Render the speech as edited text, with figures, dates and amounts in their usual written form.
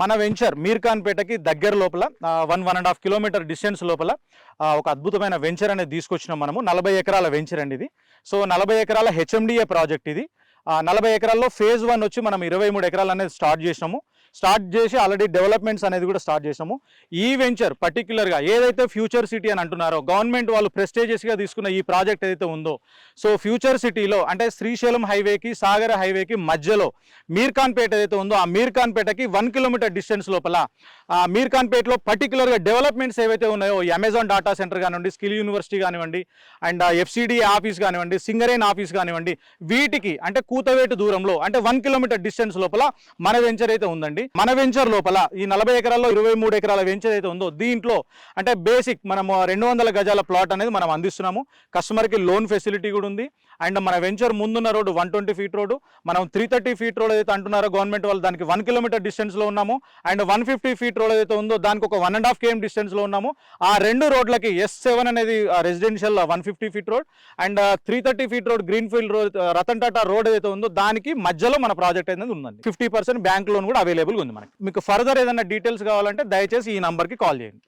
మన వెంచర్ మీర్ఖాన్పేటకి దగ్గర లోపల 1.5 కిలోమీటర్ డిస్టెన్స్ లోపల ఒక అద్భుతమైన వెంచర్ అనేది తీసుకొచ్చినాం మనము. 40 ఎకరాల వెంచర్ అండి ఇది. సో 40 ఎకరాల హెచ్ఎండిఏ ప్రాజెక్ట్ ఇది. 40 ఎకరాల్లో ఫేజ్ 1 వచ్చి మనం 23 ఎకరాలు అనేది స్టార్ట్ చేసి ఆల్రెడీ డెవలప్మెంట్స్ అనేది కూడా స్టార్ట్ చేసాము. ఈ వెంచర్ పర్టికులర్గా ఏదైతే ఫ్యూచర్ సిటీ అని అంటున్నారో, గవర్నమెంట్ వాళ్ళు ప్రెస్టేజియస్గా తీసుకున్న ఈ ప్రాజెక్ట్ ఏదైతే ఉందో, సో ఫ్యూచర్ సిటీలో అంటే శ్రీశైలం హైవేకి సాగర హైవేకి మధ్యలో మీర్ఖాన్పేట ఏదైతే ఉందో, ఆ మీర్ఖాన్పేటకి 1 కిలోమీటర్ డిస్టెన్స్ లోపల మీర్ఖాన్పేటలో పర్టికులర్గా డెవలప్మెంట్స్ ఏవైతే ఉన్నాయో, ఈ అమెజాన్ డాటా సెంటర్ కానివ్వండి, స్కిల్ యూనివర్సిటీ కానివ్వండి, అండ్ ఎఫ్సిడి ఆఫీస్ కానివ్వండి, సింగరేన్ ఆఫీస్ కానివ్వండి, వీటికి అంటే కూతవేటు దూరంలో అంటే 1 కిలోమీటర్ డిస్టెన్స్ లోపల మన వెంచర్ అయితే ఉందండి. మన వెంచర్ లోపల ఈ 40 ఎకరాల్లో 23 ఎకరాల వెంచర్ అయితే ఉందో, దీంట్లో అంటే బేసిక్ మనము 200 గజాల ప్లాట్ అనేది మనం అందిస్తున్నాము. కస్టమర్కి లోన్ ఫెసిలిటీ కూడా ఉంది. అండ్ మన వెంచర్ ముందున్న రోడ్డు 120 ఫీట్ రోడ్డు, మనం 330 ఫీట్ రోడ్ ఏదైతే అంటున్నారో గవర్నమెంట్ వాళ్ళు, దానికి 1 కిలోమీటర్ డిస్టెన్స్లో ఉన్నాము. అండ్ 150 ఫీట్ రోడ్ ఏదైతే ఉందో దానికి ఒక 1.5 km డిస్టెన్స్లో ఉన్నాము. ఆ రెండు రోడ్లకి S7 అనేది residential 150 feet road, and 330 feet road greenfield road Ratan Tata road ఏదైతే ఉందో దానికి మధ్యలో మన ప్రాజెక్ట్ అనేది ఉందండి. 50% బ్యాంక్ లోన్ కూడా అవైలబుల్గా ఉంది మనకి. మీకు ఫర్దర్ ఏదైనా డీటెయిల్స్ కావాలంటే దయచేసి ఈ నంబర్కి కాల్ చేయండి.